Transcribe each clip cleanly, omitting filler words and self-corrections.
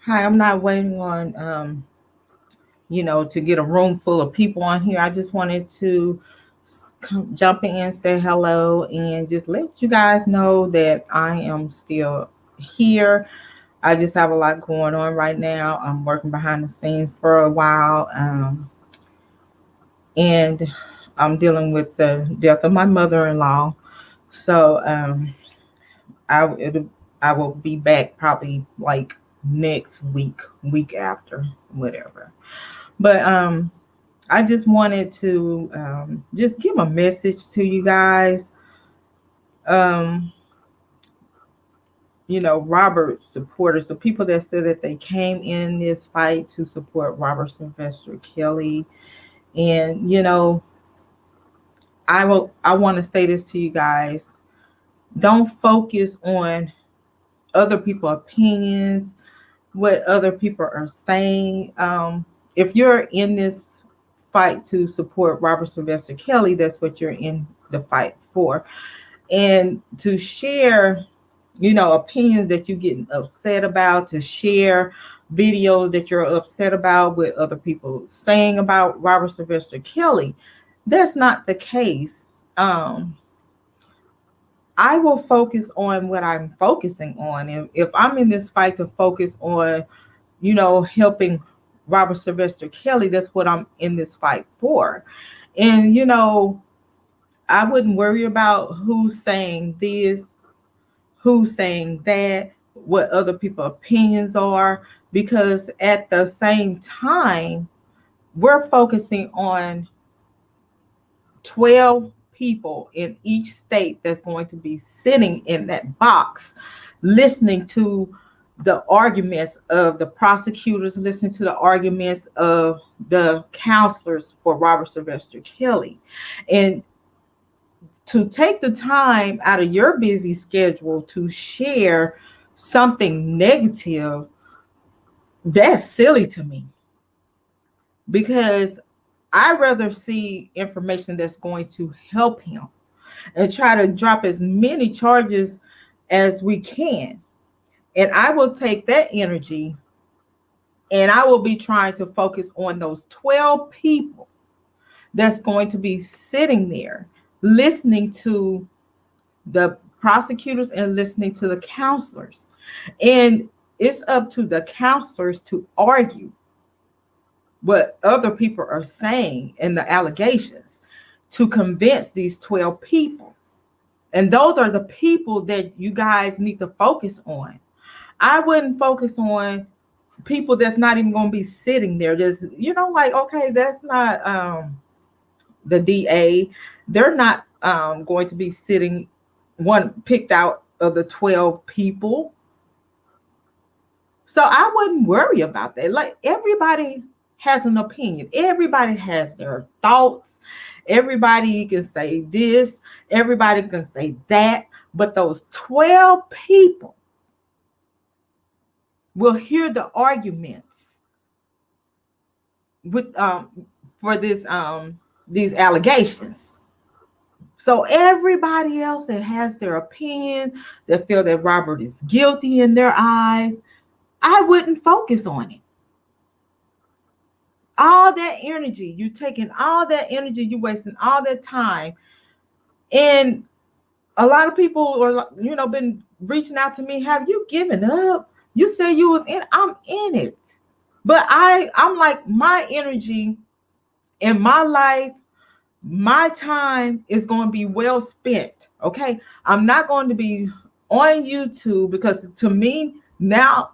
Hi, I'm not waiting on to get a room full of people on here. I just wanted to jump in, say hello, and just let you guys know that I am still here. I just have a lot going on right now. I'm working behind the scenes for a while, and I'm dealing with the death of my mother-in-law. So I it'll, I will be back probably like next week, week after, whatever. But I just wanted to just give a message to you guys. Um, Robert supporters, the people that said that they came in this fight to support Robert Sylvester Kelly. And, I want to say this to you guys. Don't focus on other people's opinions, what other people are saying. If you're in this fight to support Robert Sylvester Kelly, that's what you're in the fight for. And to share, opinions that you're getting upset about, to share videos that you're upset about with other people saying about Robert Sylvester Kelly, that's not the case. I will focus on what I'm focusing on. And if I'm in this fight to focus on, helping Robert Sylvester Kelly, that's what I'm in this fight for. And, I wouldn't worry about who's saying this, who's saying that, what other people's opinions are, because at the same time, we're focusing on 12 people in each state that's going to be sitting in that box, listening to the arguments of the prosecutors, listening to the arguments of the counselors for Robert Sylvester Kelly. And to take the time out of your busy schedule to share something negative, that's silly to me, because I rather see information that's going to help him and try to drop as many charges as we can. And I will take that energy and I will be trying to focus on those 12 people that's going to be sitting there listening to the prosecutors and listening to the counselors. And it's up to the counselors to argue what other people are saying and the allegations to convince these 12 people. And those are the people that you guys need to focus on. I wouldn't focus on people that's not even going to be sitting there. Just, like, okay, that's not the DA. They're not going to be sitting one picked out of the 12 people. So I wouldn't worry about that. Like, everybody has an opinion. Everybody has their thoughts. Everybody can say this. Everybody can say that. But those 12 people will hear the arguments with for this these allegations. So everybody else that has their opinion, that feel that Robert is guilty in their eyes, I wouldn't focus on it. All that energy, you taking all that energy, you wasting all that time. And a lot of people are, been reaching out to me. Have you given up? You said you was in, I'm in it. But I'm like, my energy in my life, my time is going to be well spent. Okay. I'm not going to be on YouTube, because to me now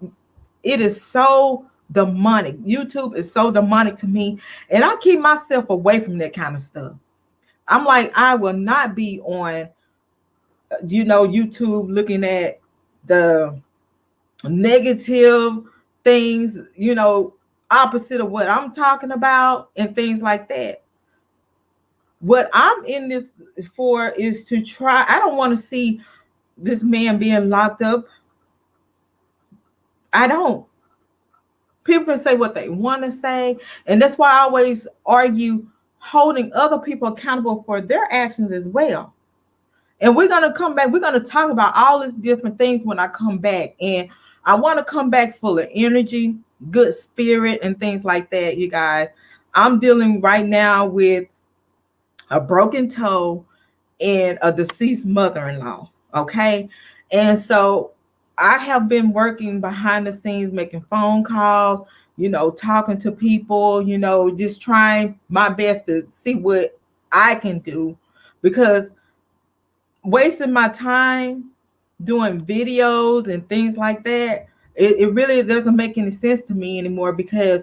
it is so demonic. YouTube is so demonic to me. And I keep myself away from that kind of stuff. I'm like, I will not be on, YouTube looking at the negative things, opposite of what I'm talking about and things like that. What I'm in this for is to try. I don't want to see this man being locked up. I don't. People can say what they want to say. And that's why I always argue holding other people accountable for their actions as well. And we're going to come back. We're going to talk about all these different things when I come back. And I want to come back full of energy, good spirit, and things like that, you guys. I'm dealing right now with a broken toe and a deceased mother-in-law. Okay. And so I have been working behind the scenes, making phone calls, talking to people, just trying my best to see what I can do, because wasting my time doing videos and things like that, it really doesn't make any sense to me anymore. Because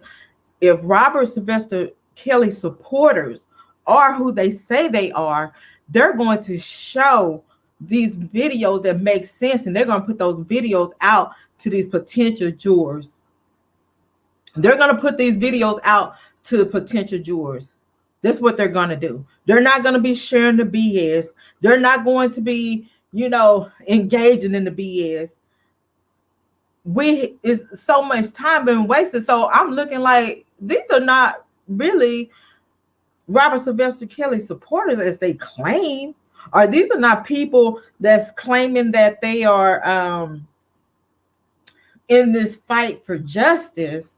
if Robert Sylvester Kelly supporters are who they say they are, they're going to show these videos that make sense, and they're going to put those videos out to these potential jurors. They're going to put these videos out to potential jurors. That's what they're going to do. They're not going to be sharing the BS. They're not going to be, engaging in the BS. Is so much time being wasted. So I'm looking like these are not really Robert Sylvester Kelly supporters as they claim, or these are not people that's claiming that they are in this fight for justice.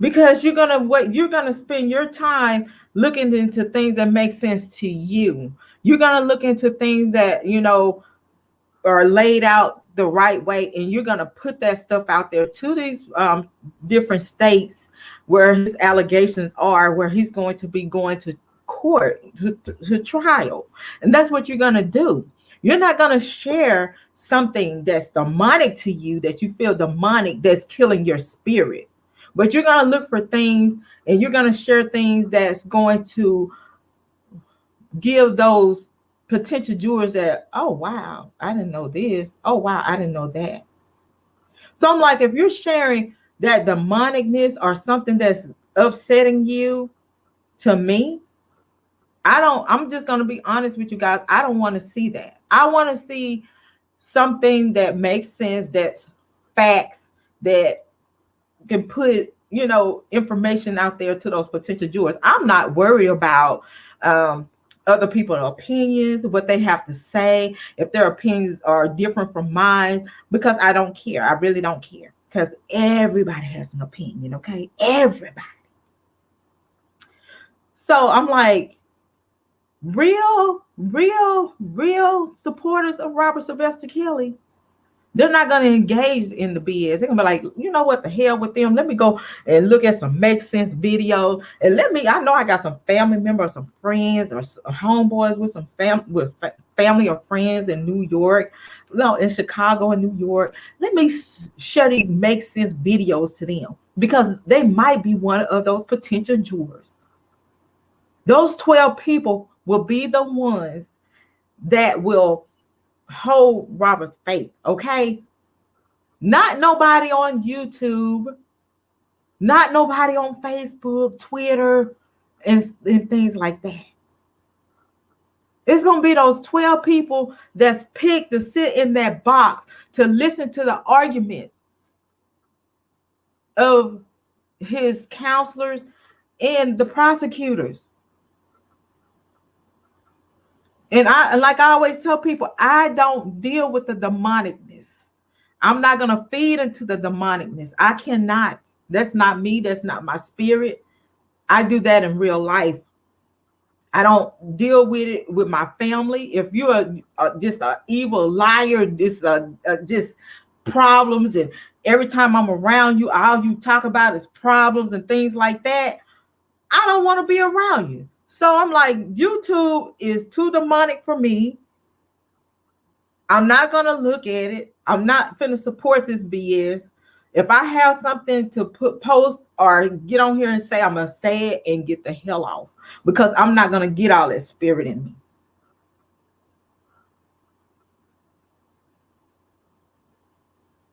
Because you're gonna spend your time looking into things that make sense to you. You're gonna look into things that are laid out the right way, and you're gonna put that stuff out there to these different states where his allegations are, where he's going to be going to court to trial, and that's what you're gonna do. You're not gonna share something that's demonic to you, that you feel demonic, that's killing your spirit. But you're going to look for things, and you're going to share things that's going to give those potential jurors that, oh, wow, I didn't know this. Oh, wow, I didn't know that. So I'm like, if you're sharing that demonicness or something that's upsetting you, to me, I'm just going to be honest with you guys. I don't want to see that. I want to see something that makes sense, that's facts, that can put information out there to those potential jurors. I'm not worried about other people's opinions, what they have to say, if their opinions are different from mine, because I don't care. I really don't care, because everybody has an opinion. Okay, everybody. So I'm like, real supporters of Robert Sylvester Kelly, they're not going to engage in the BS. They're going to be like, you know what, the hell with them. Let me go and look at some make sense videos. And I know I got some family members, some friends, or homeboys with some family or friends in New York, in Chicago and New York. Let me share these make sense videos to them, because they might be one of those potential jurors. Those 12 people will be the ones that will hold Robert's faith, okay? Not nobody on YouTube, not nobody on Facebook, Twitter, and things like that. It's going to be those 12 people that's picked to sit in that box to listen to the arguments of his counselors and the prosecutors. And like I always tell people, I don't deal with the demonicness. I'm not going to feed into the demonicness. I cannot. That's not me. That's not my spirit. I do that in real life. I don't deal with it with my family. If you're just an evil liar, just problems, and every time I'm around you, all you talk about is problems and things like that, I don't want to be around you. So I'm like, YouTube is too demonic for me. I'm not going to look at it. I'm not going to support this BS. If I have something to post or get on here and say, I'm going to say it and get the hell off, because I'm not going to get all that spirit in me.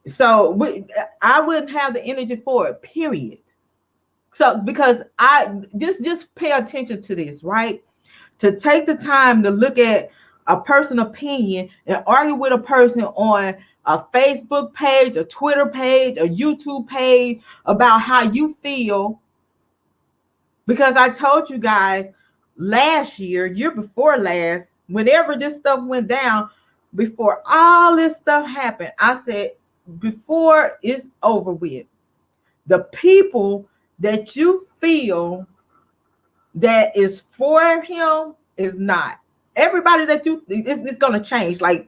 So I wouldn't have the energy for it, period. So because I just pay attention to this, right? To take the time to look at a person's opinion and argue with a person on a Facebook page, a Twitter page, a YouTube page about how you feel. Because I told you guys last year before last, whenever this stuff went down, before all this stuff happened, I said, before it's over with, the people that you feel that is for him is not. Everybody that it's going to change. Like,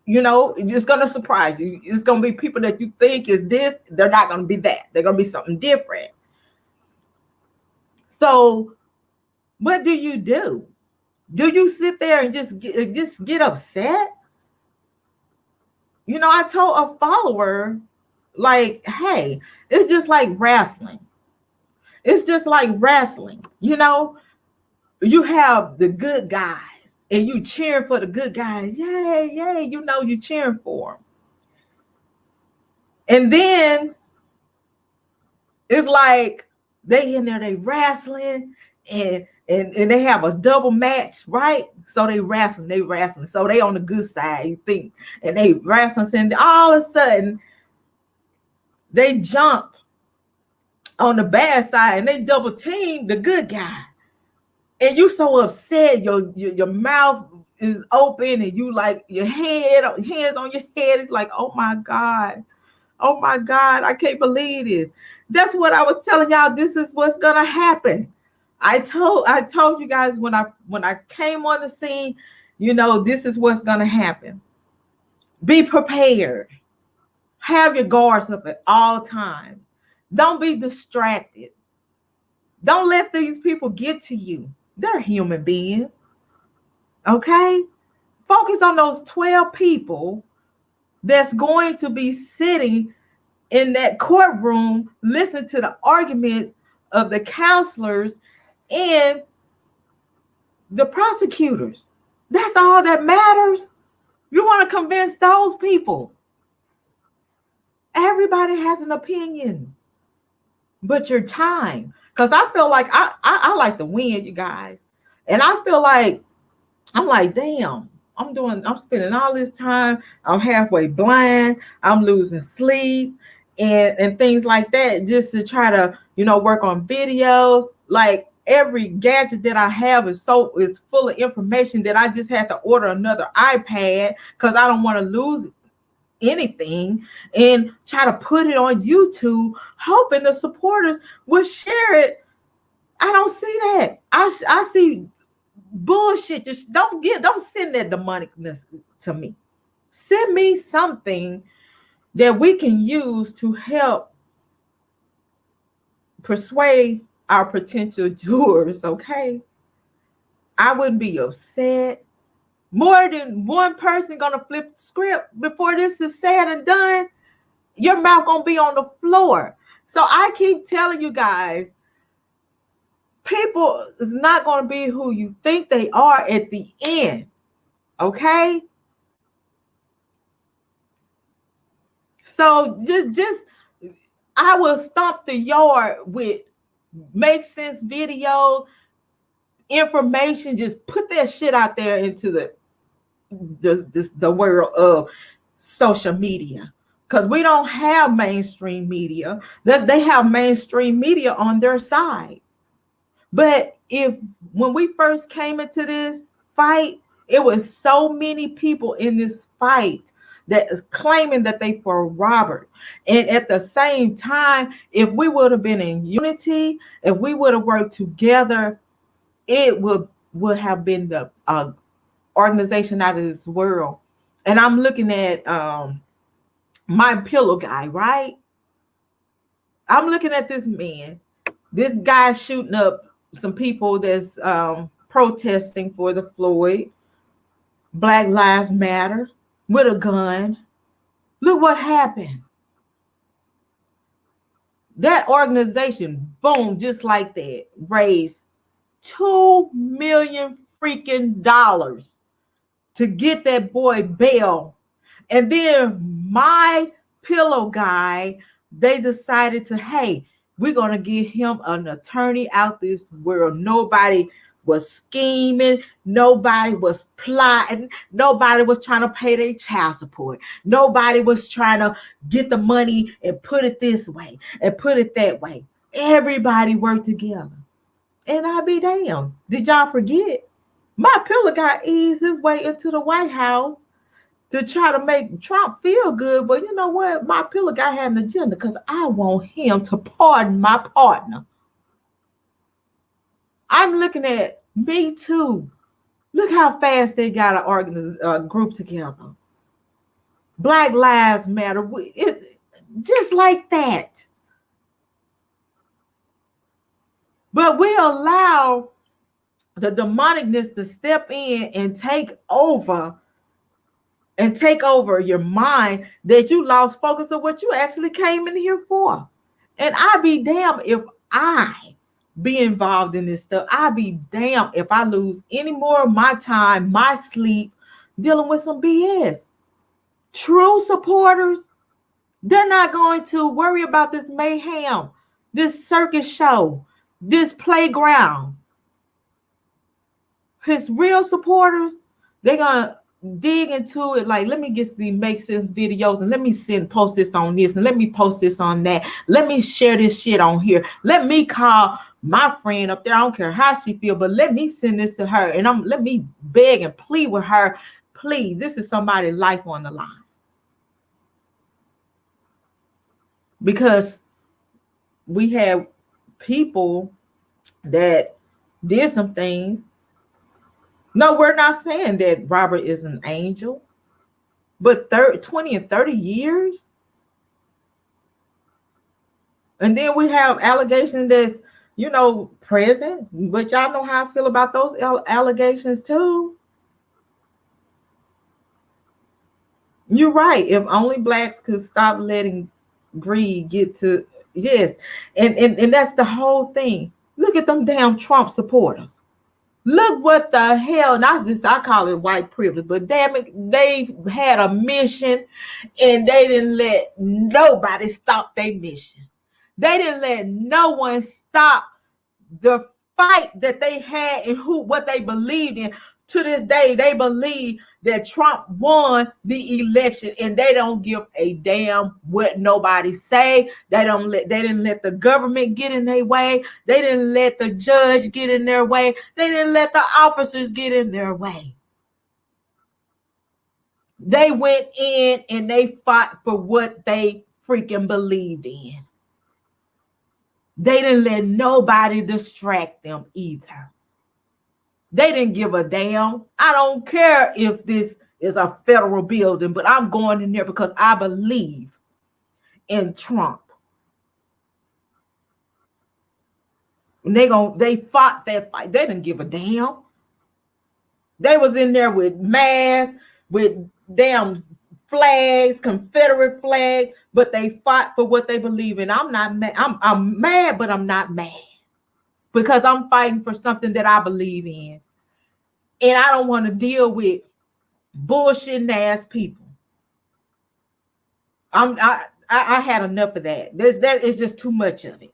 it's going to surprise you. It's going to be people that you think is this. They're not going to be that. They're going to be something different. So what do? Do you sit there and just get upset? I told a follower, like, hey, it's just like wrestling. It's just like wrestling. You have the good guys and you cheering for the good guys. Yay, yay. You cheering for them. And then it's like they in there, they wrestling and they have a double match, right? So they wrestling. So they on the good side, you think, and they wrestling, and all of a sudden they jump on the bad side and they double team the good guy. And you so upset, your mouth is open and you like your hands on your head. It's like, oh my God, I can't believe this. That's what I was telling y'all. This is what's gonna happen. I told you guys when I came on the scene, this is what's gonna happen. Be prepared. Have your guards up at all times. Don't be distracted. Don't let these people get to you. They're human beings. Okay? Focus on those 12 people that's going to be sitting in that courtroom, listening to the arguments of the counselors and the prosecutors. That's all that matters. You want to convince those people. Everybody has an opinion, but your time. Because I feel like I like to win, you guys. And I feel like, I'm like, damn, I'm spending all this time. I'm halfway blind. I'm losing sleep and things like that, just to try to, work on videos. Like, every gadget that I have is full of information that I just had to order another iPad because I don't want to lose anything, and try to put it on YouTube, hoping the supporters will share it. I don't see that. I see bullshit. Just don't send that demonicness to me. Send me something that we can use to help persuade our potential jurors. Okay, I wouldn't be upset. More than one person gonna flip the script before this is said and done. Your mouth gonna be on the floor. So I keep telling you guys, people is not gonna be who you think they are at the end. Okay? So just I will stomp the yard with make sense video information. Just put that shit out there into the world of social media, because we don't have mainstream media. They have mainstream media on their side. But when we first came into this fight, it was so many people in this fight that is claiming that they for Robert. And at the same time, if we would have been in unity, if we would have worked together, it would have been the organization out of this world. And I'm looking at My Pillow guy, right? I'm looking at this man. This guy shooting up some people that's protesting for the Floyd Black Lives Matter with a gun. Look what happened. That organization, boom, just like that, raised $2 million freaking dollars to get that boy bail. And then My Pillow guy, they decided to, hey, we're going to give him an attorney out this world. Nobody was scheming. Nobody was plotting. Nobody was trying to pay their child support. Nobody was trying to get the money and put it this way and put it that way. Everybody worked together. And I'll be damned. Did y'all forget? My Pillow guy eased his way into the White House to try to make Trump feel good. But you know what? My pillow guy had an agenda because I want him to pardon my partner. I'm looking at Me Too. Look how fast they got an group together. Black Lives Matter. Just like that. But we allow the demonicness to step in and take over your mind, that you lost focus of what you actually came in here for. And I'd be damned if I be involved in this stuff. I'd be damned if I lose any more of my time, my sleep, dealing with some BS. True supporters, they're not going to worry about this mayhem, this circus show, this playground. His real supporters, they're gonna dig into it. Like, let me get the make sense videos, and let me post this on this, and let me post this on that. Let me share this shit on here. Let me call my friend up there. I don't care how she feel, but let me send this to her, and let me beg and plead with her. Please, this is somebody's life on the line. Because we have people that did some things. No, we're not saying that Robert is an angel, but 20 and 30 years. And then we have allegations that's, present, but y'all know how I feel about those allegations too. You're right. If only blacks could stop letting greed get to, yes. And that's the whole thing. Look at them damn Trump supporters. Look what the hell, I call it white privilege, but damn it, they had a mission and they didn't let nobody stop their mission. They didn't let no one stop the fight that they had and what they believed in. To this day, they believe that Trump won the election, and they don't give a damn what nobody say. They didn't let the government get in their way. They didn't let the judge get in their way. They didn't let the officers get in their way. They went in and they fought for what they freaking believed in. They didn't let nobody distract them either. They didn't give a damn. I don't care if this is a federal building, but I'm going in there because I believe in Trump. And they fought that fight. They didn't give a damn. They was in there with masks, with damn flags, Confederate flag, but they fought for what they believe in. I'm not mad. I'm mad, but I'm not mad. Because I'm fighting for something that I believe in. And I don't want to deal with bullshitting ass people. I had enough of that. That is just too much of it.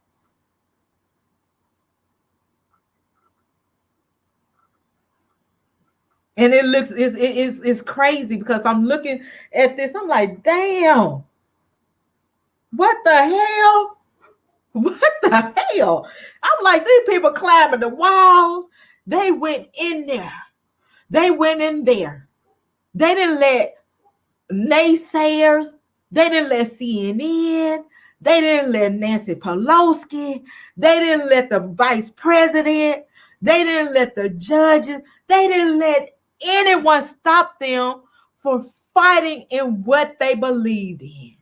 And it's crazy because I'm looking at this. I'm like, damn, what the hell? What the hell? I'm like, these people climbing the walls. They went in there. They went in there. They didn't let naysayers. They didn't let CNN. They didn't let Nancy Pelosi. They didn't let the vice president. They didn't let the judges. They didn't let anyone stop them from fighting in what they believed in.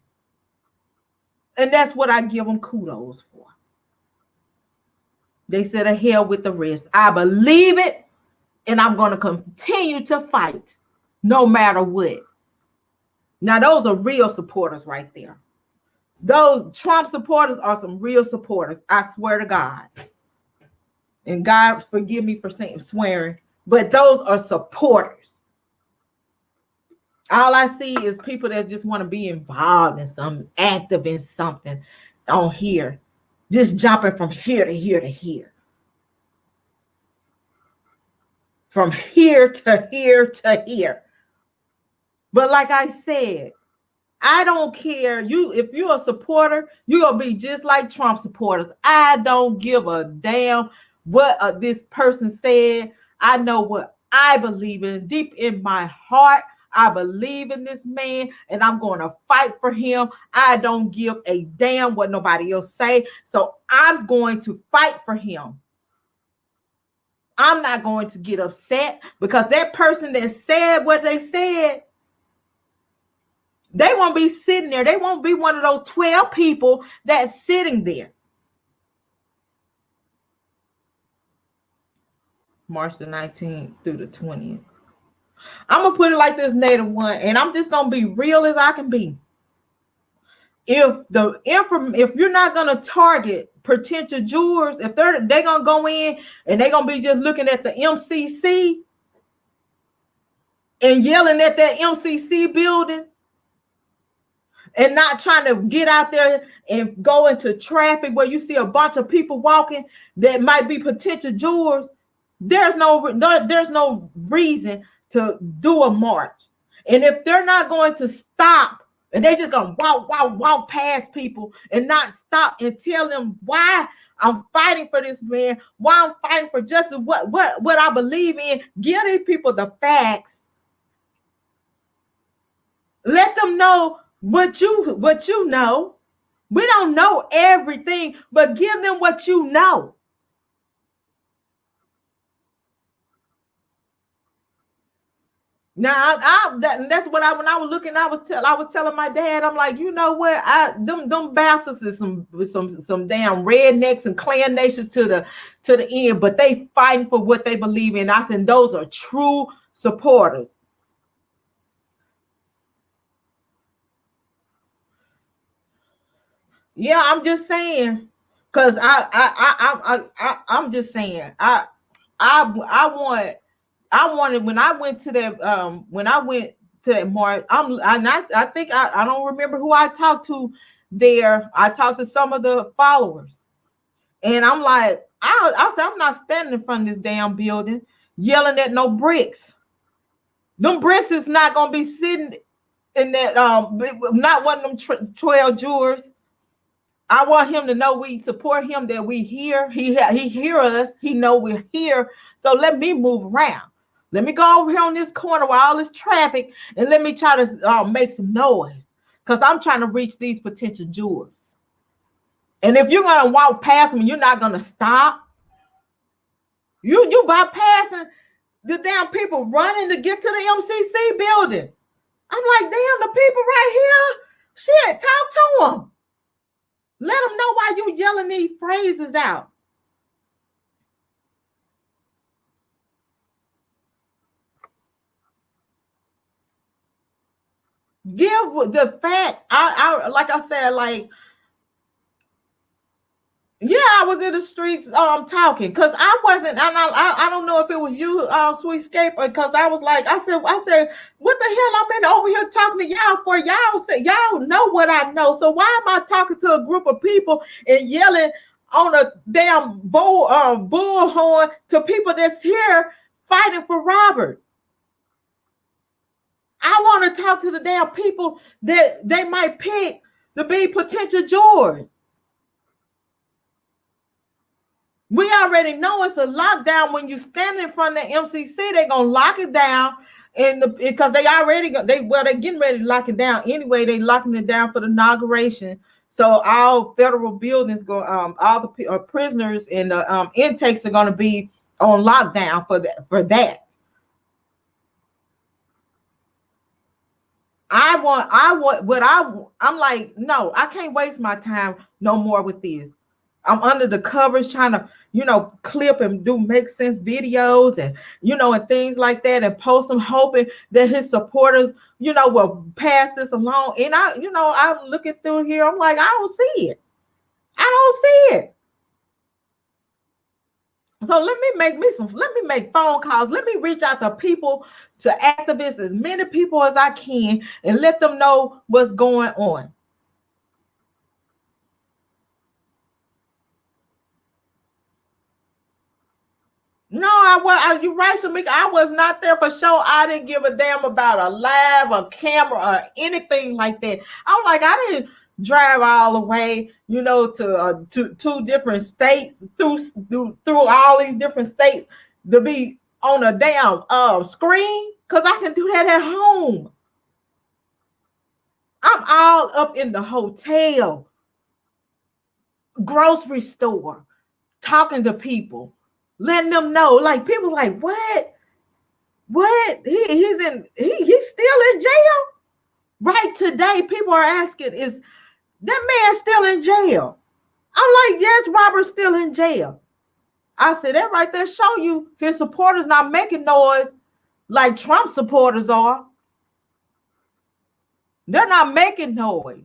And that's what I give them kudos for. They said, "A hell with the rest. I believe it, and I'm going to continue to fight no matter what." Now, those are real supporters right there. Those Trump supporters are some real supporters. I swear to God. And God forgive me for swearing, but those are supporters. All I see is people that just want to be involved in something, active in something on here. Just jumping from here to here to here. From here to here to here. But like I said, I don't care. If you're a supporter, you're going to be just like Trump supporters. I don't give a damn what this person said. I know what I believe in deep in my heart. I believe in this man and I'm going to fight for him. I don't give a damn what nobody else say. So I'm going to fight for him. I'm not going to get upset because that person that said what they said, they won't be sitting there. They won't be one of those 12 people that's sitting there. March the 19th through the 20th. I'm going to put it like this, Native One, and I'm just going to be real as I can be. If you're not going to target potential jurors, if they're going to go in and they're going to be just looking at the MCC and yelling at that MCC building and not trying to get out there and go into traffic where you see a bunch of people walking that might be potential jurors, there's no reason to do a march. And if they're not going to stop and they're just gonna walk past people and not stop and tell them why I'm fighting for this man, why I'm fighting for justice, what I believe in, give these people the facts. Let them know what you know. We don't know everything, but give them what you know. Now, that's what when I was looking, I was telling my dad, I'm like, you know what? Them bastards is some damn rednecks and clan nations to the end, but they fighting for what they believe in. I said those are true supporters. Yeah, I'm just saying, because I'm just saying, I wanted when I went to that march. I think I don't remember who I talked to there. I talked to some of the followers, and I'm like, I said, I'm not standing in front of this damn building yelling at no bricks. Them bricks is not gonna be sitting in that not one of them 12 jurors. I want him to know we support him, that we here. He hear us. He know we're here. So let me move around. Let me go over here on this corner where all this traffic, and let me try to make some noise, because I'm trying to reach these potential jurors. And if you're gonna walk past them, you're not gonna stop. You bypassing the damn people running to get to the MCC building. I'm like, damn, the people right here. Shit, talk to them. Let them know why you yelling these phrases out. Give the facts. I like I said, like, yeah, I was in the streets talking, because I wasn't, and I don't know if it was you, Sweet Scape, because I was like, I said, what the hell I'm in over here talking to y'all for? Y'all say y'all know what I know. So why am I talking to a group of people and yelling on a damn bullhorn to people that's here fighting for Robert? I want to talk to the damn people that they might pick to be potential jurors. We already know it's a lockdown. When you stand in front of the MCC, they're gonna lock it down, and because they're getting ready to lock it down anyway. They locking it down for the inauguration. So all federal buildings all the prisoners and the intakes are gonna be on lockdown for that. I'm like, no, I can't waste my time no more with this. I'm under the covers trying to, clip and make sense videos and, and things like that, and post them, hoping that his supporters, will pass this along. And I'm looking through here. I'm like, I don't see it. So let me make phone calls. Let me reach out to people, to activists, as many people as I can, and let them know what's going on. No, you're right, Shamika. I was not there for sure. I didn't give a damn about a live, a camera, or anything like that. I'm like, I didn't drive all the way, to two different states, through all these different states to be on a damn screen. because I can do that at home. I'm all up in the hotel, grocery store, talking to people, letting them know. Like people like, what? What? He's still in jail? Right today, people are asking, is that man still in jail? I'm like, yes, Robert's still in jail. I said, that right there show you his supporters not making noise like Trump supporters are. They're not making noise.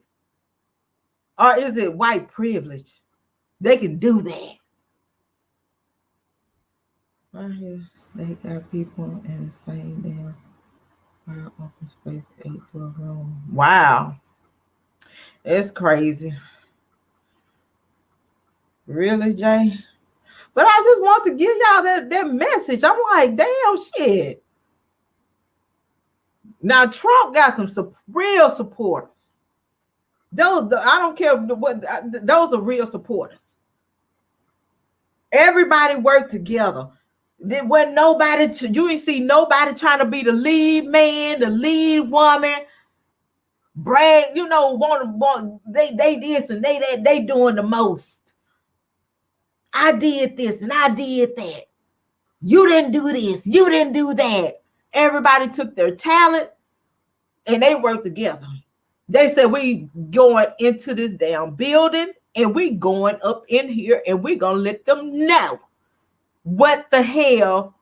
Or is it white privilege? They can do that. Right here, they got people in the same damn open space, 8 to a room. Wow. It's crazy. Really, Jay? But I just want to give y'all that message. I'm like, damn shit. Now Trump got some real supporters. Those I don't care what. Those are real supporters. Everybody worked together. There wasn't nobody. You ain't see nobody trying to be the lead man, the lead woman. Brag, want they this and they that. They doing the most. I did this and I did that. You didn't do this. You didn't do that. Everybody took their talent and they worked together. They said, we going into this damn building and we going up in here and we going to let them know what the hell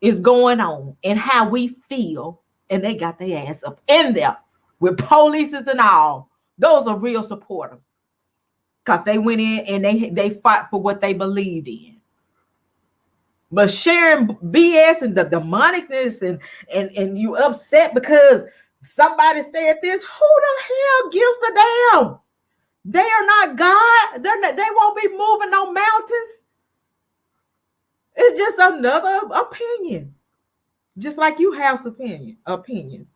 is going on and how we feel. And they got their ass up in there with polices and all. Those are real supporters because they went in and they fought for what they believed in. But sharing BS and the demonicness and you upset because somebody said this, who the hell gives a damn? They are not God. They won't be moving no mountains. It's just another opinion. Just like you have some opinions.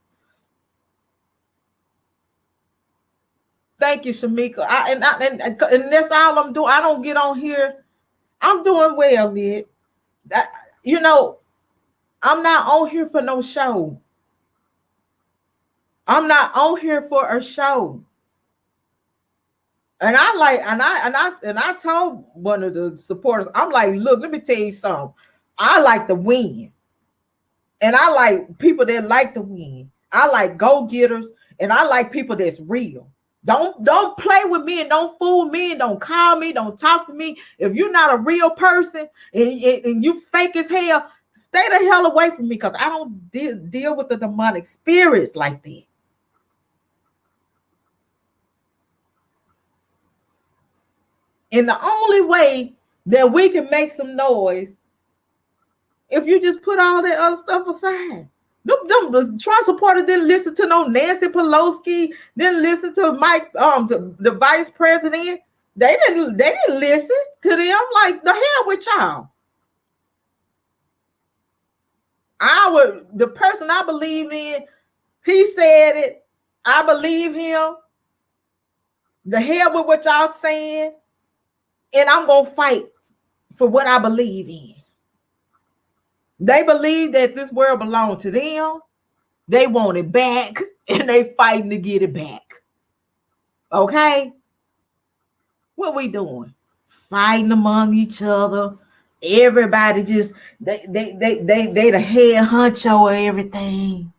Thank you, Shamika. And that's all I'm doing. I don't get on here. I'm doing well, Lid. I'm not on here for no show. I'm not on here for a show. And I told one of the supporters, I'm like, look, let me tell you something. I like to win. And I like people that like to win. I like go-getters, and I like people that's real. Don't play with me and don't fool me and don't call me, don't talk to me. If you're not a real person and you fake as hell, stay the hell away from me because I don't deal with the demonic spirits like that. And the only way that we can make some noise if you just put all that other stuff aside. The Trump supporters didn't listen to no Nancy Pelosi, didn't listen to Mike, the vice president. They didn't listen to them. Like, the hell with y'all. The person I believe in, he said it. I believe him. The hell with what y'all saying. And I'm going to fight for what I believe in. They believe that this world belongs to them. They want it back, and they fighting to get it back. Okay? What we doing? Fighting among each other. Everybody just they the head honcho of everything.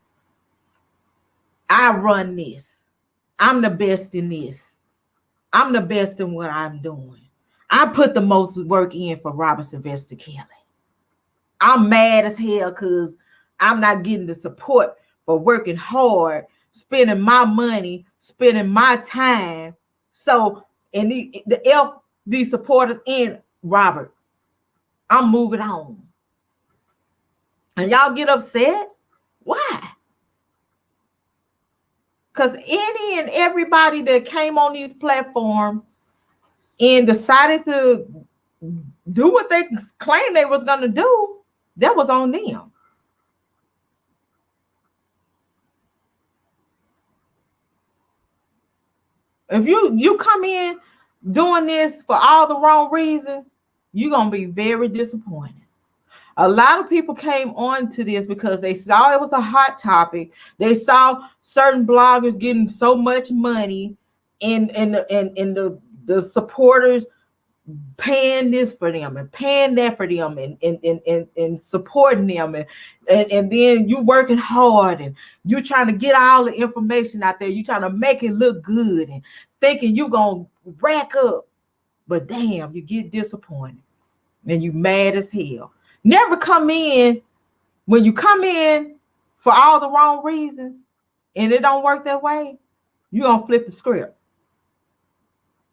I run this. I'm the best in this. I'm the best in what I'm doing. I put the most work in for Robert Sylvester Kelly. I'm mad as hell because I'm not getting the support for working hard, spending my money, spending my time. So, and the supporters in Robert, I'm moving on. And y'all get upset? Why? Because any and everybody that came on these platforms and decided to do what they claimed they was going to do, that was on them. If you come in doing this for all the wrong reasons, you're going to be very disappointed. A lot of people came on to this because they saw it was a hot topic. They saw certain bloggers getting so much money, and the supporters paying this for them and paying that for them, and supporting them, and then you working hard and you trying to get all the information out there. You trying to make it look good and thinking you gonna rack up, but damn, you get disappointed and you mad as hell. Never come in when you come in for all the wrong reasons and it don't work that way. You're gonna flip the script.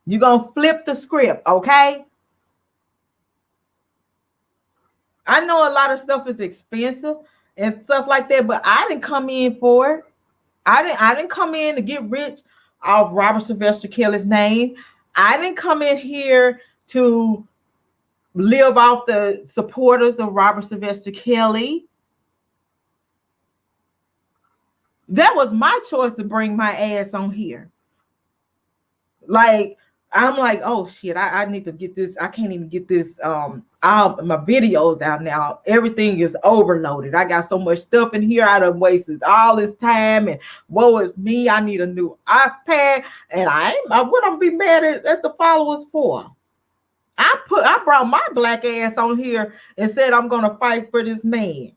You're gonna flip the script, okay? I know a lot of stuff is expensive and stuff like that, but I didn't come in for it. I didn't come in to get rich off Robert Sylvester Kelly's name. I didn't come in here to live off the supporters of Robert Sylvester Kelly. That was my choice to bring my ass on here. Like, I'm like, oh shit, I need to get this. I can't even get this all my videos out now. Everything is overloaded. I got so much stuff in here. I done wasted all this time, and woe is me. I need a new iPad, and what I'm be mad at the followers for. I brought my black ass on here and said I'm gonna fight for this man.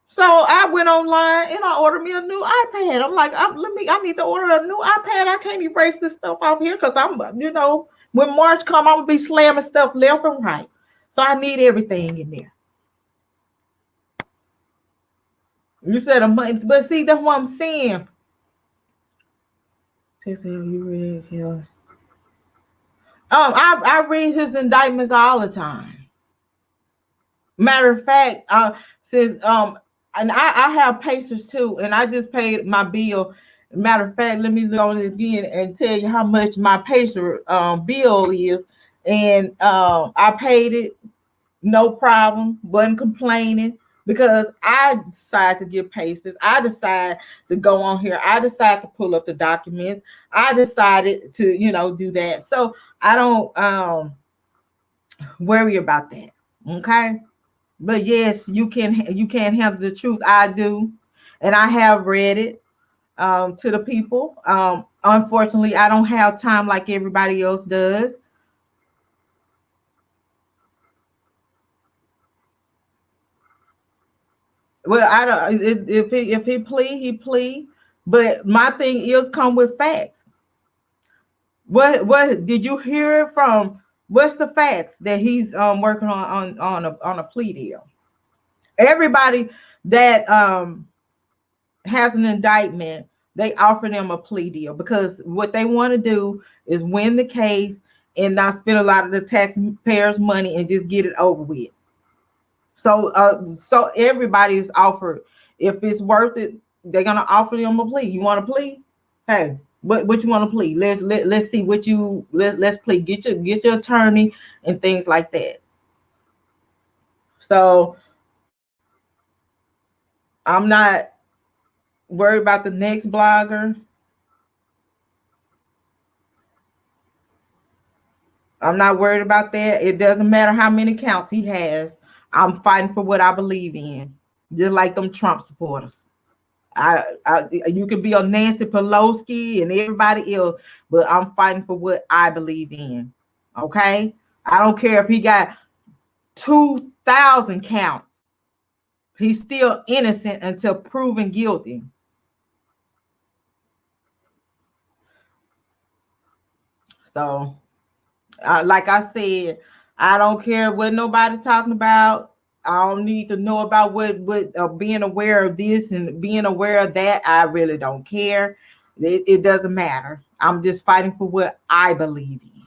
So I went online and I ordered me a new iPad. I'm like, I need to order a new iPad. I can't erase this stuff off here because I'm, when March come, I'm gonna be slamming stuff left and right. So I need everything in there. You said a month, but see, that's what I'm saying. I read his indictments all the time. Matter of fact, since and I have Pacers too, and I just paid my bill. Matter of fact, let me look on it again and tell you how much my Pacer bill is. And I paid it, no problem, wasn't complaining, because I decided to get Pacers. I decided to go on here. I decided to pull up the documents. I decided to, do that. So I don't worry about that. Okay. But yes, you can't have the truth. I do, and I have read it to the people. Unfortunately, I don't have time like everybody else does. Well, I don't. If he plea, he plea. But my thing is, come with facts. What did you hear from? What's the facts that he's working on a plea deal? Everybody that has an indictment, they offer them a plea deal because what they want to do is win the case and not spend a lot of the taxpayers' money and just get it over with. So everybody is offered. If it's worth it, they're gonna offer them a plea. You want to plea? Hey, what you want to plea? Let's see what you let's plea. Get your attorney and things like that. So I'm not worried about the next blogger. I'm not worried about that. It doesn't matter how many counts he has. I'm fighting for what I believe in, just like them Trump supporters. You can be on Nancy Pelosi and everybody else, but I'm fighting for what I believe in. Okay? I don't care if he got 2,000 counts. He's still innocent until proven guilty. So, like I said, I don't care what nobody talking about. I don't need to know about what being aware of this and being aware of that. I really don't care. It doesn't matter. I'm just fighting for what I believe in.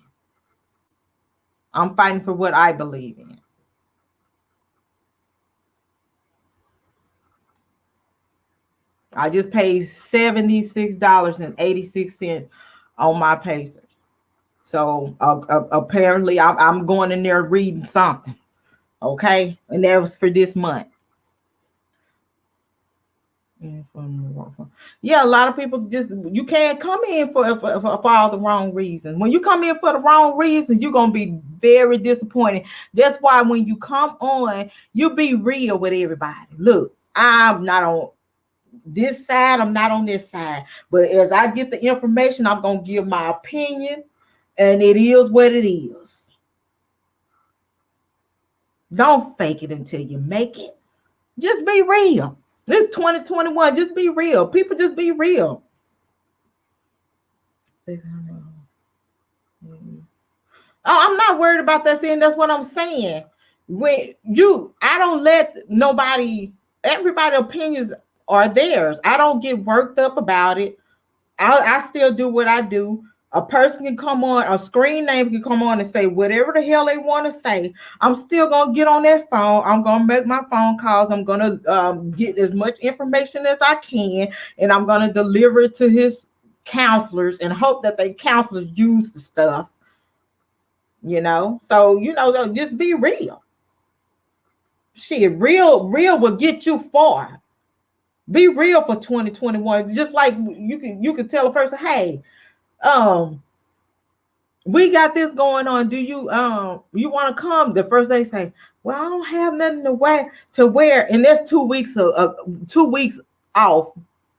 I'm fighting for what I believe in. I just paid $76.86 on my Pacers. So apparently I'm going in there reading something. Okay. And that was for this month. Yeah, a lot of people just you can't come in for all the wrong reasons. When you come in for the wrong reasons, you're gonna be very disappointed. That's why when you come on, you be real with everybody. Look, I'm not on this side, I'm not on this side. But as I get the information, I'm gonna give my opinion, and it is what it is. Don't fake it until you make it. Just be real. It's 2021. Just be real. People just be real. Oh, I'm not worried about that thing. That's what I'm saying. I don't let nobody, everybody opinions are theirs. I don't get worked up about it. I still do what I do. A person can come on, a screen name can come on and say whatever the hell they want to say. I'm still going to get on that phone. I'm going to make my phone calls. I'm going to get as much information as I can, and I'm going to deliver it to his counselors and hope that they counselors use the stuff. So just be real. Shit, real will get you far. Be real for 2021. Just like you can tell a person, hey, we got this going on. Do you want to come? The first they say, well, I don't have nothing to wear, and that's 2 weeks 2 weeks off.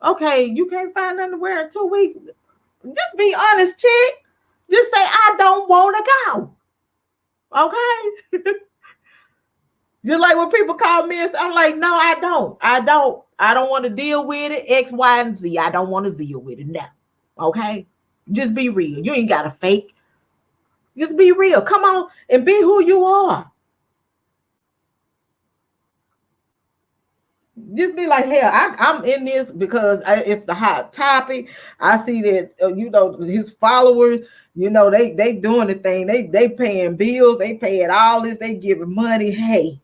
Okay, you can't find nothing to wear in 2 weeks. Just be honest, chick. Just say I don't want to go. Okay. Just like when people call me, I'm like, no, I don't want to deal with it. X, Y, and Z. I don't want to deal with it now. Okay? Just be real. You ain't got to fake. Just be real. Come on and be who you are. Just be like, hell, I'm in this because it's the hot topic. I see that, his followers, they doing the thing. They paying bills. They paying all this. They giving money. Hey,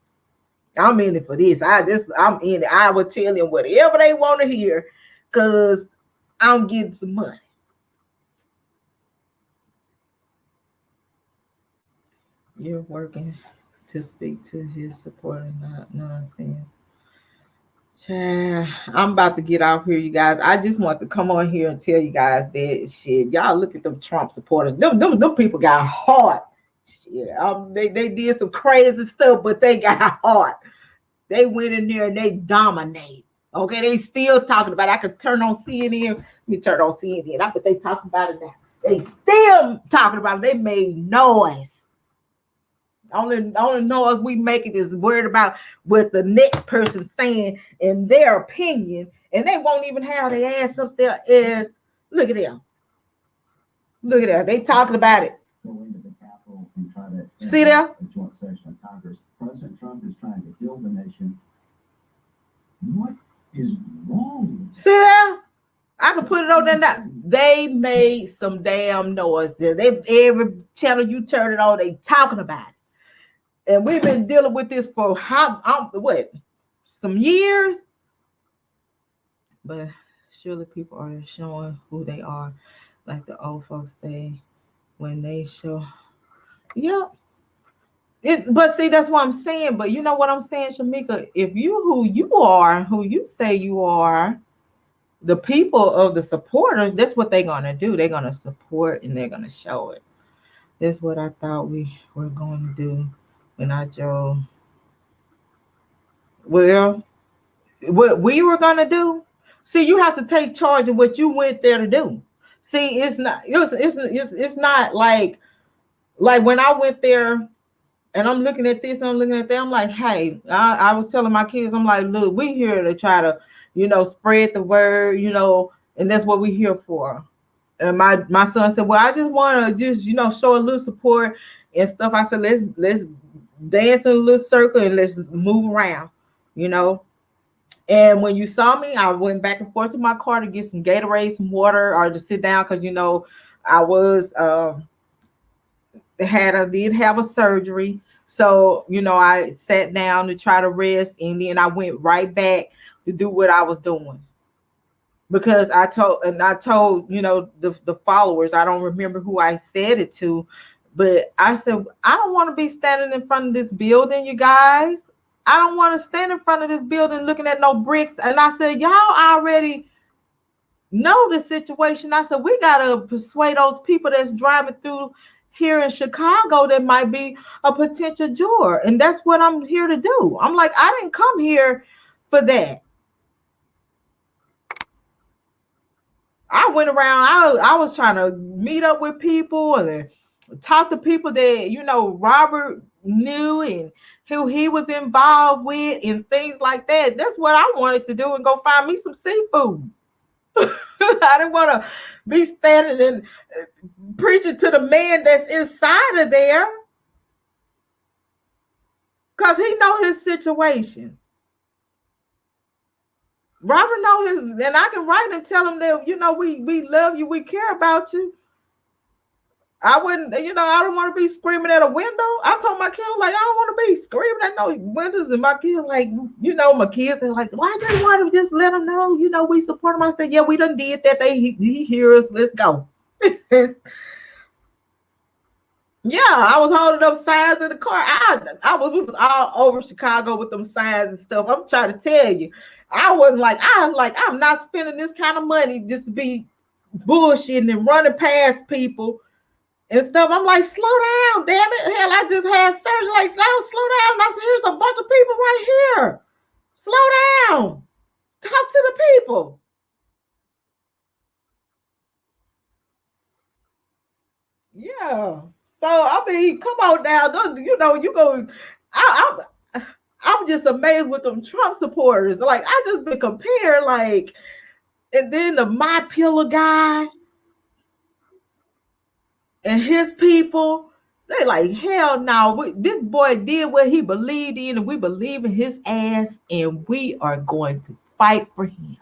I'm in it for this. I'm in it. I will tell them whatever they want to hear because I'm getting some money. You're working to speak to his supporter, not nonsense. Child, I'm about to get off here, you guys. I just want to come on here and tell you guys that shit. Y'all look at them Trump supporters. Them people got heart. Shit. They did some crazy stuff, but they got heart. They went in there and they dominate. Okay, they still talking about it. I could turn on CNN. Let me turn on CNN. That's what they talking about it now. They still talking about it. They made noise. Only noise we make it is worried about what the next person saying in their opinion, and they won't even have their ass up there. Look at them. Look at that. They talking about it. See there? A joint session of Congress. President Trump is trying to build the nation. What is wrong? See there? I can put it on there now. They made some damn noise. Every channel you turn it on, they talking about it. And we've been dealing with this for some years. But surely people are showing who they are, like the old folks say, when they show. Yeah. But see, that's what I'm saying. But you know what I'm saying, Shamika? If you who you say you are, the people of the supporters, that's what they're gonna do. They're gonna support and they're gonna show it. That's what I thought we were going to do when I drove. Well, what we were gonna do. See, you have to take charge of what you went there to do. See, it's not like when I went there. And I'm looking at this, and I'm looking at that. I'm like, hey, I was telling my kids, I'm like, look, we here to try to, spread the word, and that's what we here for. And my son said, well, I just want to show a little support and stuff. I said, let's dance in a little circle and let's move around, And when you saw me, I went back and forth to my car to get some Gatorade, some water, or to sit down because I was did have a surgery. So, I sat down to try to rest, and then I went right back to do what I was doing. Because I told the followers, I don't remember who I said it to, but I said, I don't want to be standing in front of this building, you guys. I don't want to stand in front of this building looking at no bricks. And I said, y'all already know the situation. I said, we got to persuade those people that's driving through here in Chicago that might be a potential juror. And that's what I'm here to do. I'm like, I didn't come here for that. I went around, I was trying to meet up with people and talk to people that, you know, Robert knew and who he was involved with and things like that. That's what I wanted to do, and go find me some seafood. I didn't want to be standing and preaching to the man that's inside of there, because he know his situation. Robert know his, and I can write and tell him that, you know, we love you, we care about you. I wouldn't, you know, I don't want to be screaming at a window. I told my kids, like, I don't want to be screaming at no windows. And my kids, like, you know, my kids are like, why didn't want to just let them know, you know, we support them? I said, yeah, we done did that. He hear us. Let's go. Yeah, I was holding up signs in the car. We was all over Chicago with them signs and stuff. I'm trying to tell you, I'm not spending this kind of money just to be bullshitting and running past people and stuff. I'm like, slow down, damn it. Hell, I just had surgery. Like, oh, slow down. I said, here's a bunch of people right here. Slow down. Talk to the people. Yeah. So, I mean, come on now. You know, you go. I'm just amazed with them Trump supporters. Like, I just been compared, like, and then the My Pillow guy and his people, they like, hell no. This boy did what he believed in, and we believe in his ass, and we are going to fight for him.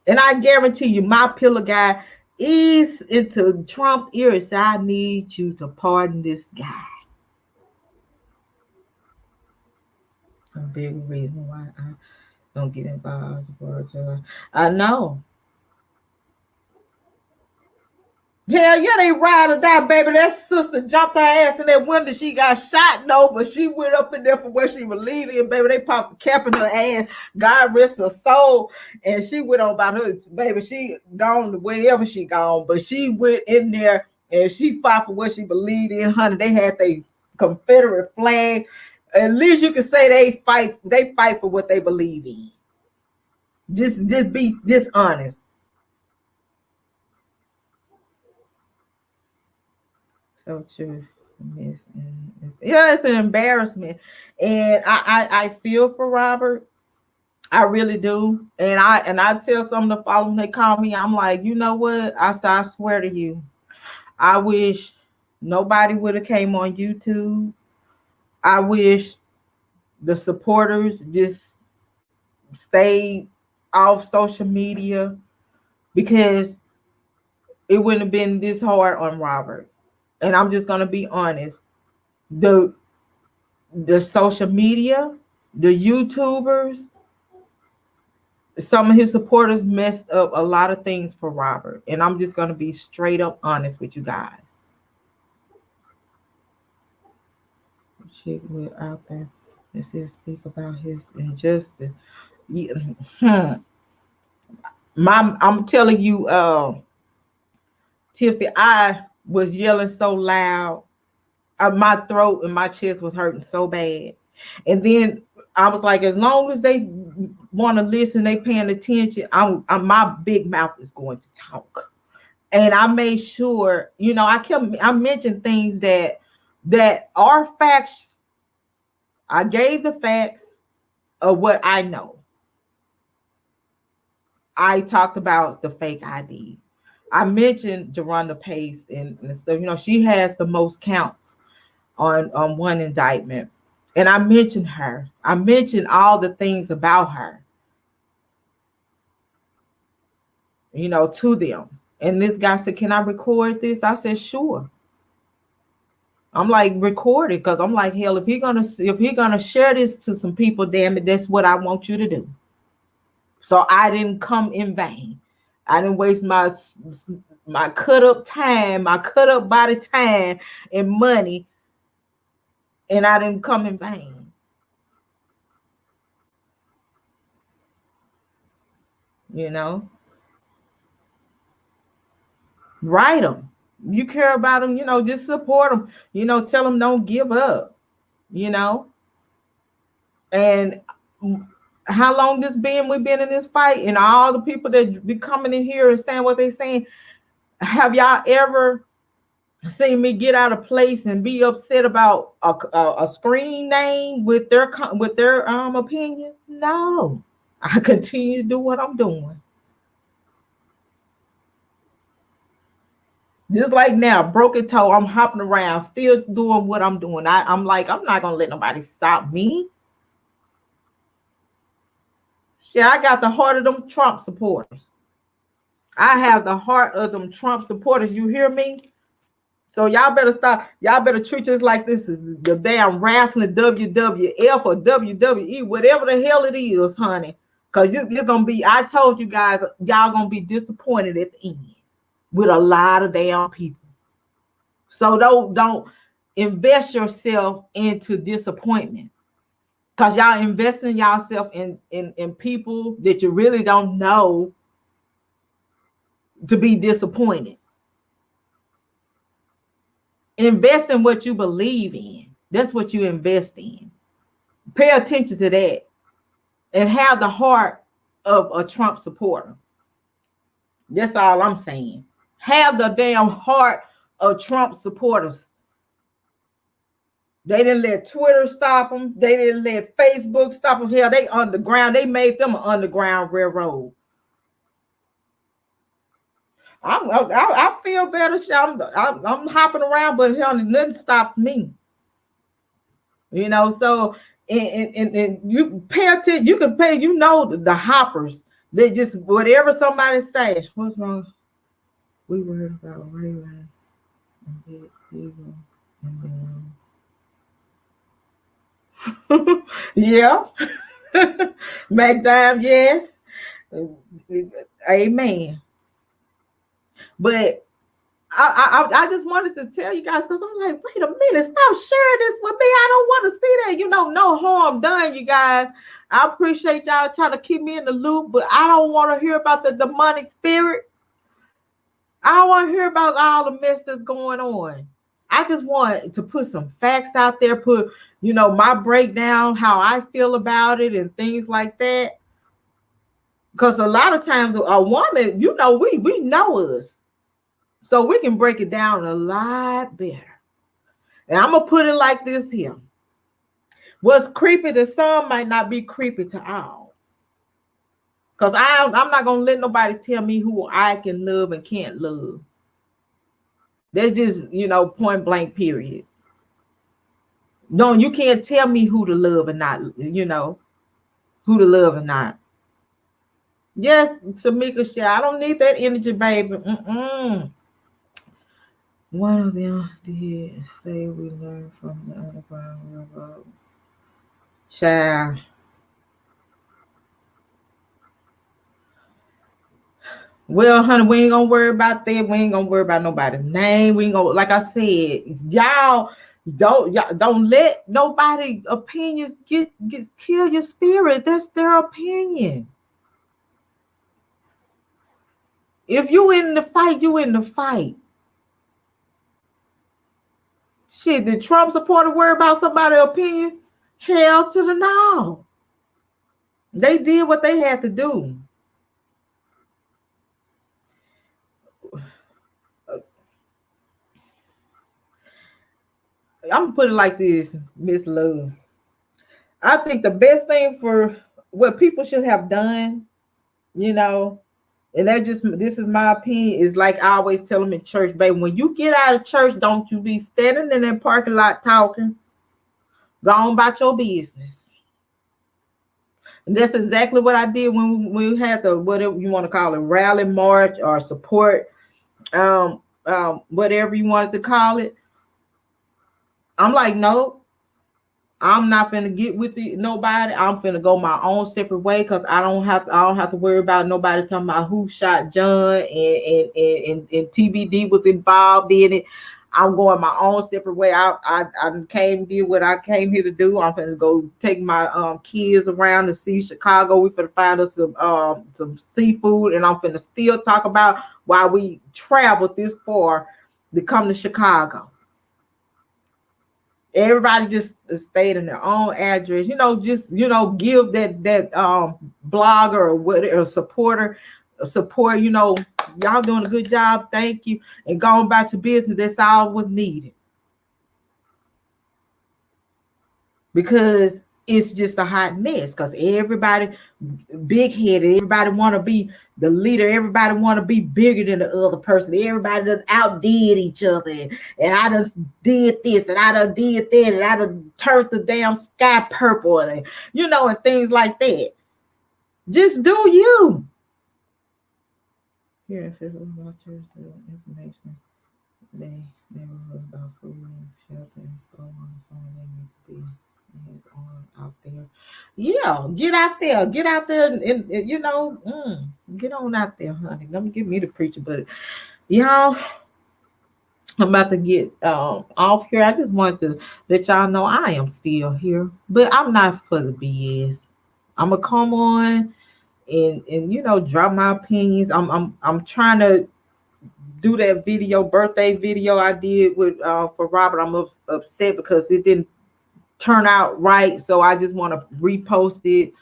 And I guarantee you, My Pillow guy is into Trump's ear and said, I need you to pardon this guy. A big reason why I don't get involved. I know. Hell yeah, they ride or die, baby. That sister jumped her ass in that window. She got shot, no, but she went up in there for where she was leaving, baby. They popped a cap in her ass. God rest her soul. And she went on about her, baby. She gone to wherever she gone, but she went in there and she fought for what she believed in, honey. They had their Confederate flag. At least you can say they fight for what they believe in. Just be honest. So true. Yeah, it's an embarrassment. And I feel for Robert. I really do. And I tell some of the followers, they call me, I'm like, you know what? I swear to you, I wish nobody would have came on YouTube. I wish the supporters just stayed off social media, because it wouldn't have been this hard on Robert. And I'm just gonna be honest. The social media, the YouTubers, some of his supporters messed up a lot of things for Robert. And I'm just gonna be straight up honest with you guys. Chick went out there and said speak about his injustice. I'm telling you, Tiffany, I was yelling so loud. My throat and my chest was hurting so bad. And then I was like, as long as they want to listen, they paying attention, my big mouth is going to talk. And I made sure, you know, I mentioned things that are facts. I gave the facts of what I know. I talked about the fake ID. I mentioned Jerronda Pace and stuff. You know, she has the most counts on one indictment. And I mentioned her. I mentioned all the things about her, you know, to them. And this guy said, can I record this? I said, sure. I'm like, record it, because I'm like, hell, if he gonna share this to some people, damn it, that's what I want you to do. So I didn't come in vain. I didn't waste my cut up time, my cut up body time and money, and I didn't come in vain. you know. Write them. You care about them, just support them, tell them don't give up, you know. And how long this been? We've been in this fight, and all the people that be coming in here and saying what they saying. Have y'all ever seen me get out of place and be upset about a screen name with their opinion? No, I continue to do what I'm doing. Just like now, broken toe, I'm hopping around, still doing what I'm doing. I'm like, I'm not gonna let nobody stop me. Shit, I got the heart of them Trump supporters. I have the heart of them Trump supporters. You hear me? So y'all better stop. Y'all better treat this like this is the damn wrestling WWF or WWE, whatever the hell it is, honey. Because you're gonna be. I told you guys, y'all gonna be disappointed at the end with a lot of damn people. So don't invest yourself into disappointment. Because y'all investing yourself in people that you really don't know to be disappointed. Invest in what you believe in. That's what you invest in. Pay attention to that. And have the heart of a Trump supporter. That's all I'm saying. Have the damn heart of Trump supporters. They didn't let Twitter stop them. They didn't let Facebook stop them. Hell, they underground. They made them an underground railroad. I feel better. I'm hopping around, but hell, nothing stops me. So and you pay attention. You can pay. The hoppers. They just whatever somebody say. What's wrong? We worried about Raylan and people and yeah. McDime, yes. Amen. But I just wanted to tell you guys because I'm like, wait a minute, stop sharing this with me. I don't want to see that. No harm done, you guys. I appreciate y'all trying to keep me in the loop, but I don't want to hear about the demonic spirit. I don't want to hear about all the mess that's going on. I just want to put some facts out there, put, my breakdown, how I feel about it and things like that. Because a lot of times a woman, we know us. So we can break it down a lot better. And I'm going to put it like this here. What's creepy to some might not be creepy to all. Because I'm not going to let nobody tell me who I can love and can't love. That's just, point blank period. No, you can't tell me who to love and not, who to love and not. Yes, Tamika Shah, I don't need that energy, baby. One of them did say we learned from the underground railroad. Child. Well, honey, we ain't gonna worry about that. We ain't gonna worry about nobody's name. We ain't gonna, like I said, y'all don't let nobody opinions get kill your spirit. That's their opinion. If you in the fight, you in the fight. Shit, did Trump supporter worry about somebody's opinion? Hell to the no. They did what they had to do. I'm gonna put it like this, Miss Love. I think the best thing for what people should have done, and this is my opinion, is like I always tell them in church, baby, when you get out of church, don't you be standing in that parking lot talking. Go on about your business. And that's exactly what I did when we had the, whatever you want to call it, rally, march, or support, whatever you wanted to call it. I'm like, no, I'm not finna get with nobody. I'm finna go my own separate way because I don't have to worry about nobody talking about who shot John and TBD was involved in it. I'm going my own separate way. I came did what I came here to do. I'm finna go take my kids around to see Chicago. We finna find us some seafood, and I'm finna still talk about why we traveled this far to come to Chicago. Everybody just stayed in their own address, just give that blogger or whatever supporter support, y'all doing a good job, thank you, and going back to business. That's all was needed, because it's just a hot mess, because everybody big headed, everybody want to be the leader, everybody want to be bigger than the other person, everybody done outdid each other, and I done did this, and I done did that, and I done turned the damn sky purple, and and things like that. Just do you. Here in physical information, they were about food, shelter, and so on and so on. They need to be on out there. Yeah, get out there, and get on out there, honey. Don't give me the preacher, but y'all, I'm about to get off here. I just wanted to let y'all know I am still here, but I'm not for the BS. I'm gonna come on and drop my opinions. I'm trying to do that birthday video I did with for Robert. I'm upset because it didn't turn out right, so I just want to repost it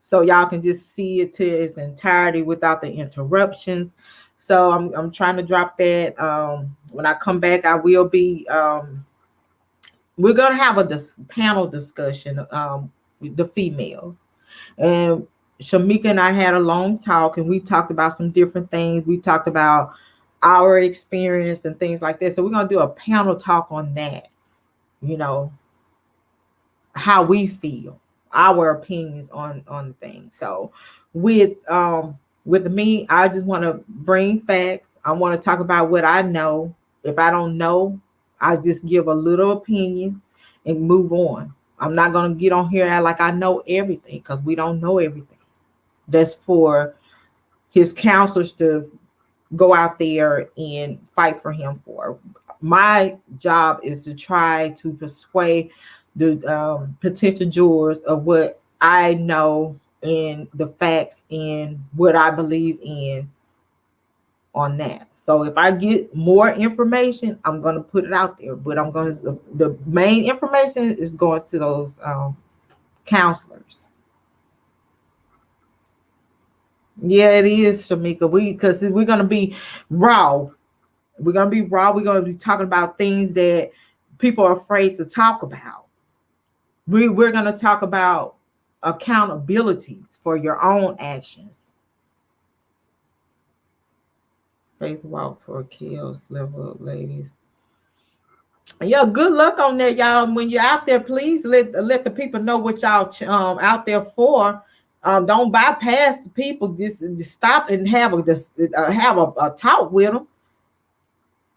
so y'all can just see it to its entirety without the interruptions. So I'm trying to drop that. When I come back, I will be we're gonna have a panel discussion with the females, and Shamika and I had a long talk, and we talked about some different things. We talked about our experience and things like that. So we're gonna do a panel talk on that. How we feel, our opinions on things. So with me, I just want to bring facts. I want to talk about what I know. If I don't know, I just give a little opinion and move on. I'm not going to get on here and act like I know everything, because we don't know everything. That's for his counselors to go out there and fight for him for. My job is to try to persuade the potential jurors of what I know and the facts and what I believe in on that. So if I get more information, I'm going to put it out there, but the main information is going to those counselors. Yeah, it is, Shamika. Because we're going to be raw. We're going to be raw. We're going to be talking about things that people are afraid to talk about. We're going to talk about accountabilities for your own actions. Faith walk for kills, level up, ladies. Yeah, good luck on that, y'all. When you're out there, please let the people know what y'all out there for. Don't bypass the people. Just stop and have a talk with them.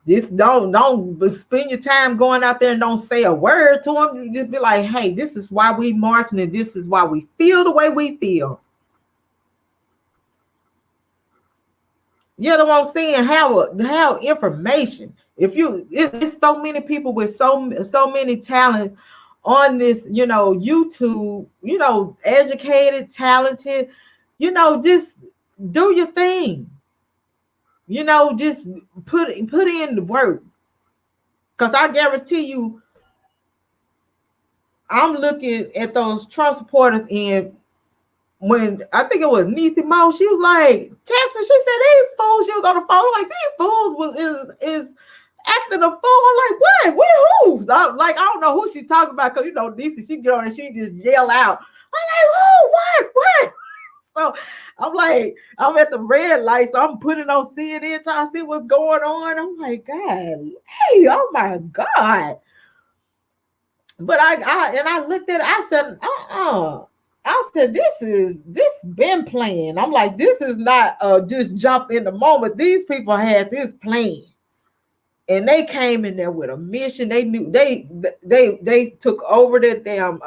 Just don't spend your time going out there and don't say a word to them. You just be like, hey, this is why we marching, and this is why we feel the way we feel. You know what I'm saying? Have information. It's so many people with so many talents on this, YouTube, educated, talented, just do your thing. Just put in the work. Because I guarantee you, I'm looking at those Trump supporters, and when I think it was Neethy Mo, she was like, Texas, she said, these fools, she was on the phone, like, these fools is acting a fool. I'm like, what? Who? I don't know who she talking about, because, Niecy, she get on and she just yell out. I'm like, who? What? So I'm like, I'm at the red light, so I'm putting on CNN, trying to see what's going on. I'm like, God, hey, oh my God. But I looked at it, I said, I said, this been planned. I'm like, this is not just jump in the moment. These people had this plan, and they came in there with a mission. They knew they took over that damn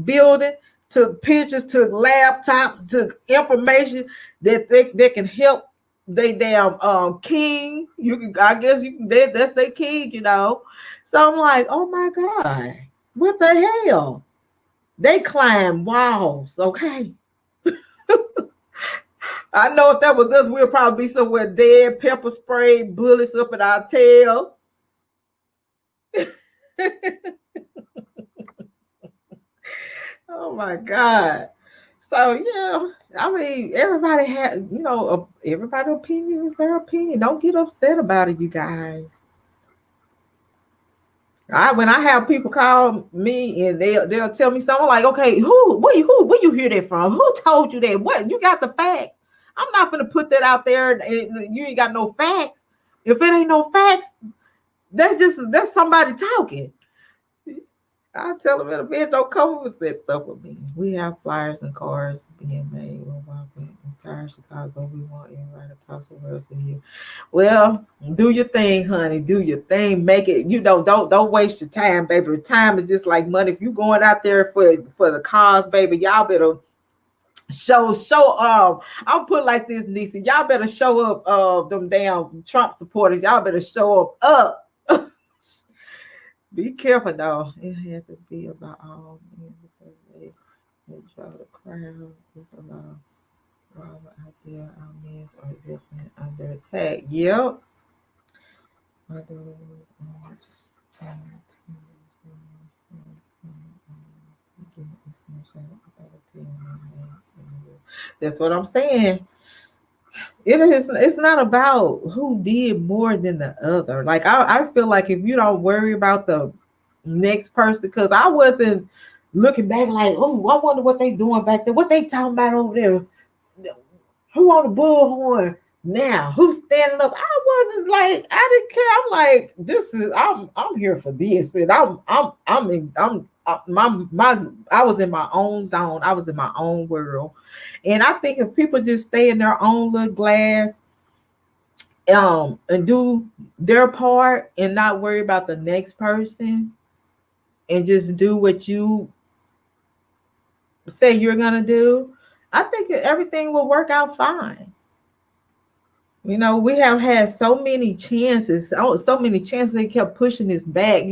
building, took pictures, took laptops, took information that they can help they damn king. You can, I guess you can, that's their king, you know. So I'm like, oh my God, what the hell? They climb walls, okay? I know if that was us, we'd probably be somewhere dead, pepper spray, bullets up in our tail. Oh my God. So yeah, I mean, everybody had, everybody's opinion is their opinion. Don't get upset about it, you guys. When I have people call me and they'll tell me something like, okay, where you hear that from? Who told you that? What, you got the facts? I'm not gonna put that out there and you ain't got no facts. If it ain't no facts, that's somebody talking. I tell them in a bit, don't come with that stuff with me. We have flyers and cars being made. We're walking entire Chicago. We want everybody to talk to us to you. Well, do your thing, honey. Do your thing. Make it. Don't waste your time, baby. Time is just like money. If you going out there for the cause, baby, y'all better show I'll put it like this, Nisa. Y'all better show up them damn Trump supporters. Y'all better show up. Be careful though. It has to be about all men because they draw the crowd. It's a lot of drama out there. Our men are definitely under attack. Yep. My daughter was on time. That's what I'm saying. It's not about who did more than the other. Like I feel like if you don't worry about the next person, because I wasn't looking back like, oh, I wonder what they doing back there, what they talking about over there, who on the bullhorn now, who's standing up. I wasn't like, I didn't care. I'm like, this is I'm here for this, and I was in my own zone. I was in my own world. And I think if people just stay in their own little glass, and do their part and not worry about the next person and just do what you say you're gonna do, I think everything will work out fine. We have had so many chances. Oh, so many chances. They kept pushing this back.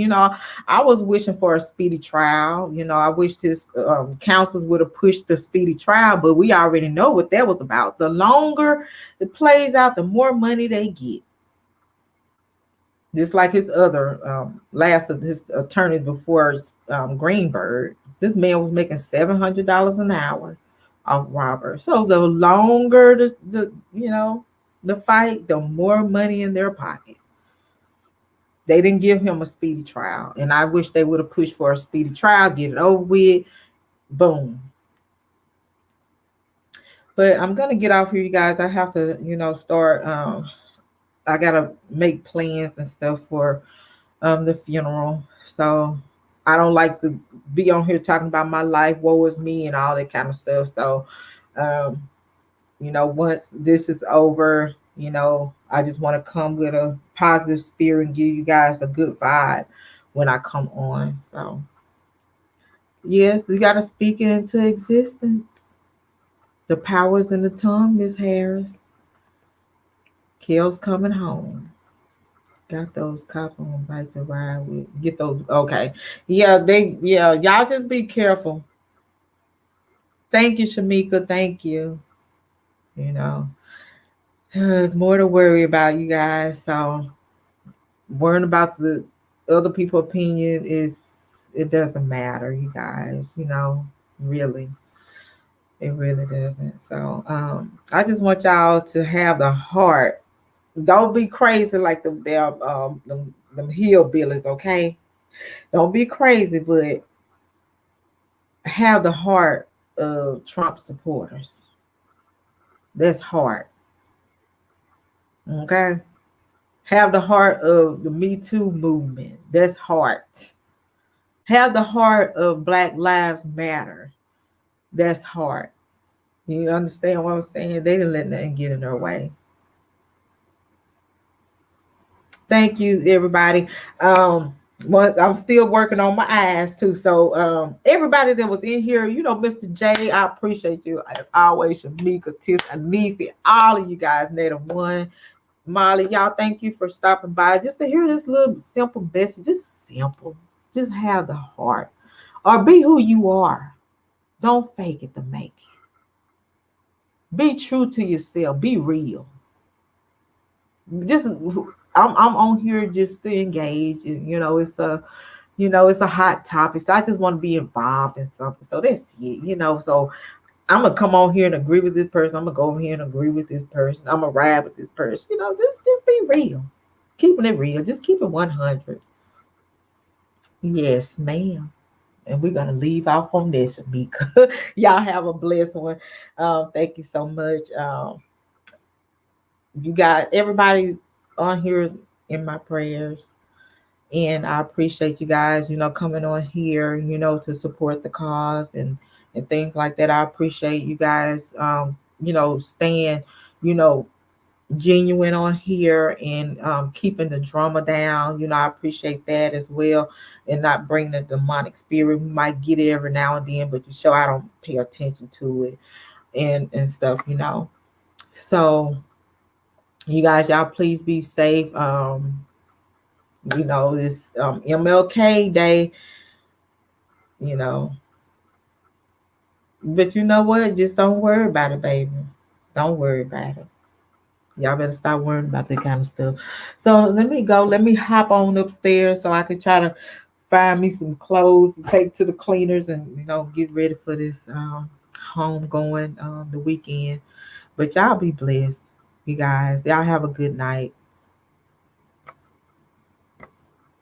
I was wishing for a speedy trial. I wish this councils would have pushed the speedy trial, but we already know what that was about. The longer it plays out, the more money they get. Just like his other last of his attorney before Greenberg, this man was making $700 an hour off robber. So the longer the fight, the more money in their pocket. They didn't give him a speedy trial, and I wish they would have pushed for a speedy trial, get it over with, boom. But I'm gonna get off here, you guys. I have to, start. I gotta make plans and stuff for the funeral. So I don't like to be on here talking about my life, woe is me, and all that kind of stuff. So once this is over, I just want to come with a positive spirit and give you guys a good vibe when I come on. So, yes, we got to speak it into existence. The power's in the tongue, Miss Harris. Kel's coming home. Got those cops on bike to ride with. Get those. Okay. Yeah, y'all just be careful. Thank you, Shamika. Thank you. There's more to worry about, you guys. So worrying about the other people's opinion it doesn't matter, you guys. Really, it really doesn't. So I just want y'all to have the heart. Don't be crazy like them hillbillies, okay? Don't be crazy, but have the heart of Trump supporters. That's heart. Okay? Have the heart of the Me Too movement. That's heart. Have the heart of Black Lives Matter. That's heart. You understand what I'm saying? They didn't let nothing get in their way. Thank you, everybody. But I'm still working on my eyes too. So everybody that was in here, Mr. J, I appreciate you as always. Shamika, Tis, Anisi, all of you guys, Native One, Molly, y'all, thank you for stopping by just to hear this little simple message. Just simple. Just have the heart. Or be who you are. Don't fake it to make it. Be true to yourself. Be real. Just I'm on here just to engage, and it's a hot topic. So I just want to be involved in something. So that's it. So I'm gonna come on here and agree with this person. I'm gonna go over here and agree with this person. I'm gonna ride with this person. Just be real. Keeping it real. Just keep it 100. Yes, ma'am. And we're gonna leave off on this because y'all have a blessed one. Thank you so much. You got everybody on here is in my prayers. And I appreciate you guys, coming on here, to support the cause and things like that. I appreciate you guys, staying, you know, genuine on here and keeping the drama down. I appreciate that as well, and not bringing the demonic spirit. We might get it every now and then, but you show I don't pay attention to it and stuff. So you guys, y'all please be safe. This MLK Day, you know. But you know what? Just don't worry about it, baby. Don't worry about it. Y'all better stop worrying about that kind of stuff. So let me go. Let me hop on upstairs so I can try to find me some clothes to take to the cleaners and get ready for this home going the weekend. But y'all be blessed, you guys. Y'all have a good night.